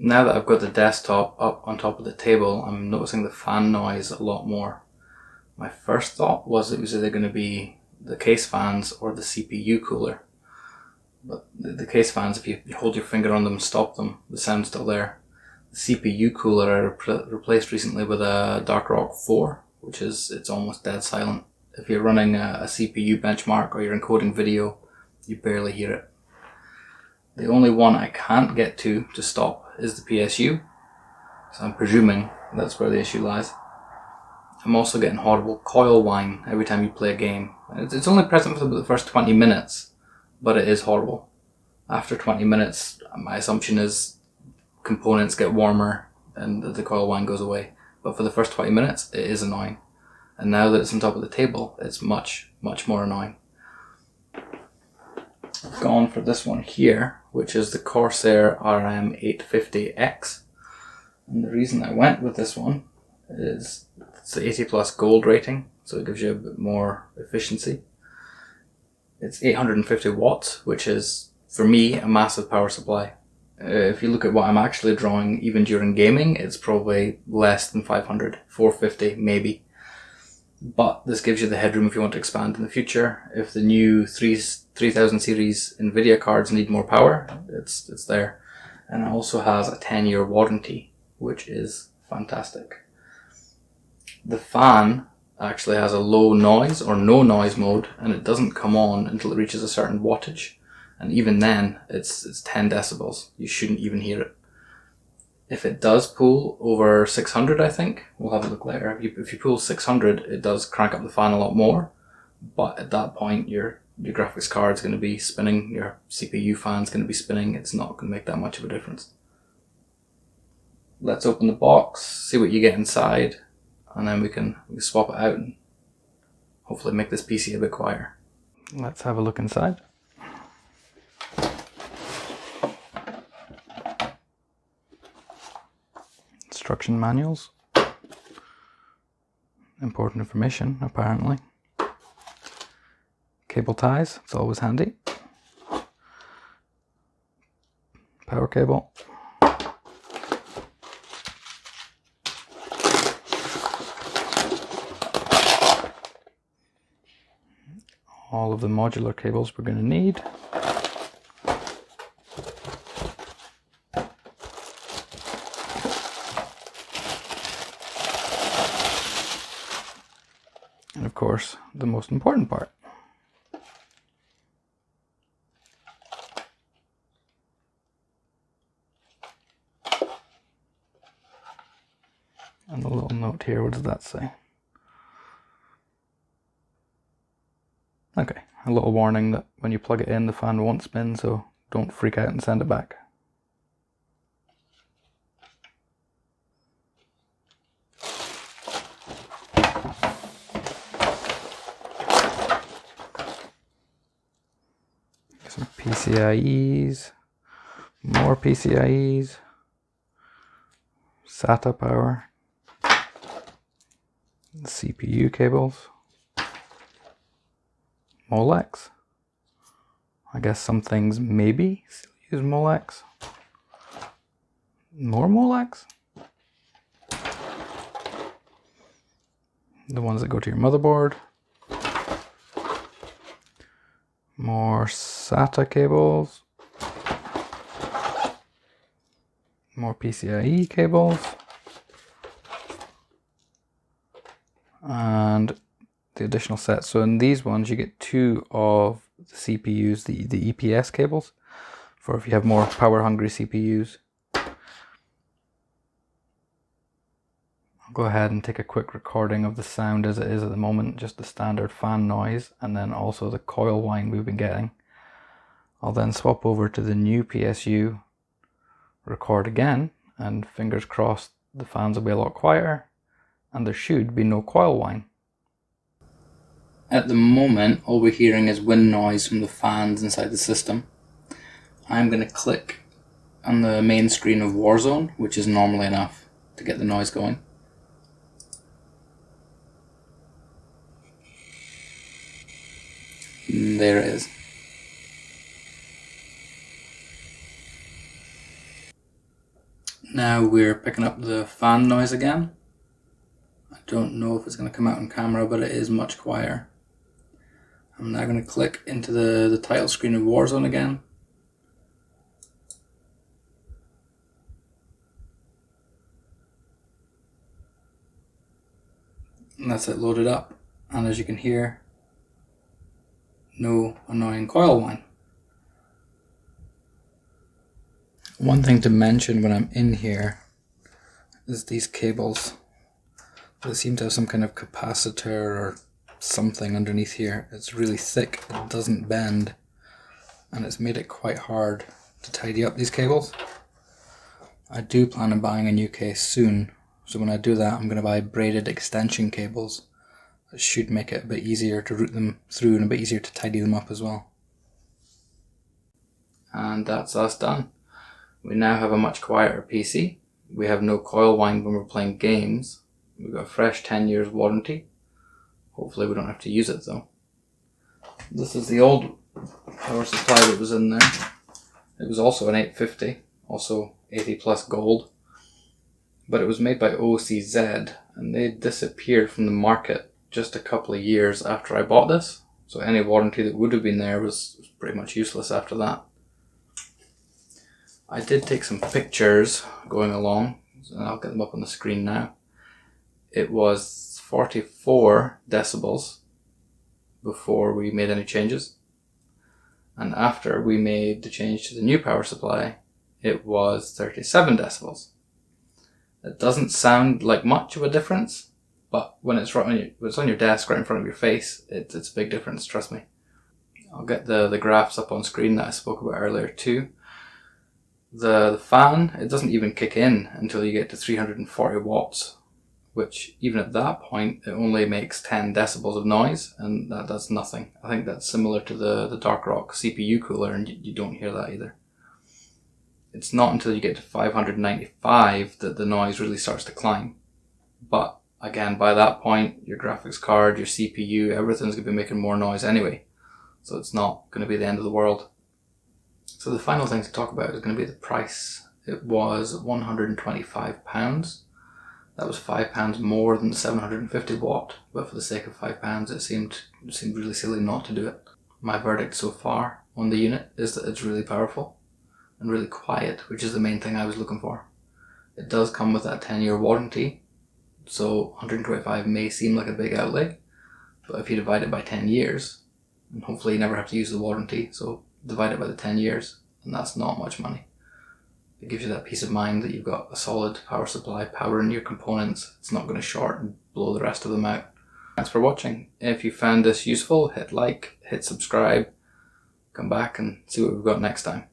Now that I've got the desktop up on top of the table, I'm noticing the fan noise a lot more. My first thought was it was either going to be the case fans or the CPU cooler. But the case fans, if you hold your finger on them and stop them, the sound's still there. The CPU cooler I replaced recently with a Darkrock 4, which is, it's almost dead silent. If you're running a CPU benchmark or you're encoding video, you barely hear it. The only one I can't get to stop is the PSU, so I'm presuming that's where the issue lies. I'm also getting horrible coil whine every time you play a game. It's only present for the first 20 minutes, but it is horrible. After 20 minutes, my assumption is components get warmer and the coil whine goes away. But for the first 20 minutes, it is annoying. And now that it's on top of the table, it's much, much more annoying. I've gone for this one here, which is the Corsair Rm850x. And the reason I went with this one is it's the 80 plus gold rating, so it gives you a bit more efficiency. It's 850 watts, which is, for me, a massive power supply. If you look at what I'm actually drawing, even during gaming, it's probably less than 500, 450 maybe. But this gives you the headroom if you want to expand in the future. If the new 3000 series Nvidia cards need more power, it's there. And it also has a 10-year warranty, which is fantastic. The fan actually has a low noise or no noise mode, and it doesn't come on until it reaches a certain wattage. And even then, it's 10 decibels. You shouldn't even hear it. If it does pull over 600, I think, we'll have a look later. If you pull 600, it does crank up the fan a lot more. But at that point, your graphics card's going to be spinning, your CPU fan's going to be spinning. It's not going to make that much of a difference. Let's open the box, see what you get inside, and then we can swap it out and hopefully make this PC a bit quieter. Let's have a look inside. Instruction manuals. Important information, apparently. Cable ties, it's always handy. Power cable. All of the modular cables we're going to need. And of course, the most important part. And a little note here, what does that say? Okay, a little warning that when you plug it in, the fan won't spin, so don't freak out and send it back. Some PCIEs, more PCIEs, SATA power, CPU cables, Molex. I guess some things maybe use Molex. More Molex. The ones that go to your motherboard. More SATA cables. More PCIe cables. And the additional set. So in these ones you get 2 of the CPUs, the EPS cables, for if you have more power hungry CPUs. I'll go ahead and take a quick recording of the sound as it is at the moment, just the standard fan noise, and then also the coil whine we've been getting. I'll then swap over to the new PSU, record again, and fingers crossed the fans will be a lot quieter, and there should be no coil whine. At the moment, all we're hearing is wind noise from the fans inside the system. I'm going to click on the main screen of Warzone, which is normally enough to get the noise going. And there it is. Now we're picking up the fan noise again. I don't know if it's going to come out on camera, but it is much quieter. I'm now going to click into the title screen of Warzone again. And that's it loaded up. And as you can hear, no annoying coil whine. One thing to mention when I'm in here is these cables. They seem to have some kind of capacitor or something underneath here. It's really thick, it doesn't bend, and it's made it quite hard to tidy up these cables. I do plan on buying a new case soon, so when I do that I'm going to buy braided extension cables. It should make it a bit easier to route them through and a bit easier to tidy them up as well. And that's us done. We now have a much quieter PC. We have no coil whine when we're playing games. We've got a fresh 10 years warranty. Hopefully we don't have to use it though. This is the old power supply that was in there. It was also an 850, also 80 plus gold. But it was made by OCZ and they disappeared from the market just a couple of years after I bought this. So any warranty that would have been there was pretty much useless after that. I did take some pictures going along, and I'll get them up on the screen now. It was 44 decibels before we made any changes. And after we made the change to the new power supply, it was 37 decibels. It doesn't sound like much of a difference, but when it's right on it's on your desk right in front of your face, it's a big difference, trust me. I'll get the graphs up on screen that I spoke about earlier too. The fan, it doesn't even kick in until you get to 340 watts, which even at that point, it only makes 10 decibels of noise, and that does nothing. I think that's similar to the Dark Rock CPU cooler, and you don't hear that either. It's not until you get to 595 that the noise really starts to climb. But again, by that point, your graphics card, your CPU, everything's going to be making more noise anyway. So it's not going to be the end of the world. So the final thing to talk about is going to be the price. It was £125. That was £5 more than the 750 watt, but for the sake of £5 it seemed really silly not to do it. My verdict so far on the unit is that it's really powerful and really quiet, which is the main thing I was looking for. It does come with that 10-year warranty, so 125 may seem like a big outlay, but if you divide it by 10 years, and hopefully you never have to use the warranty, so divide it by the 10 years, and that's not much money. It gives you that peace of mind that you've got a solid power supply powering your components. It's not going to short and blow the rest of them out. Thanks for watching. If you found this useful, hit like, hit subscribe, come back and see what we've got next time.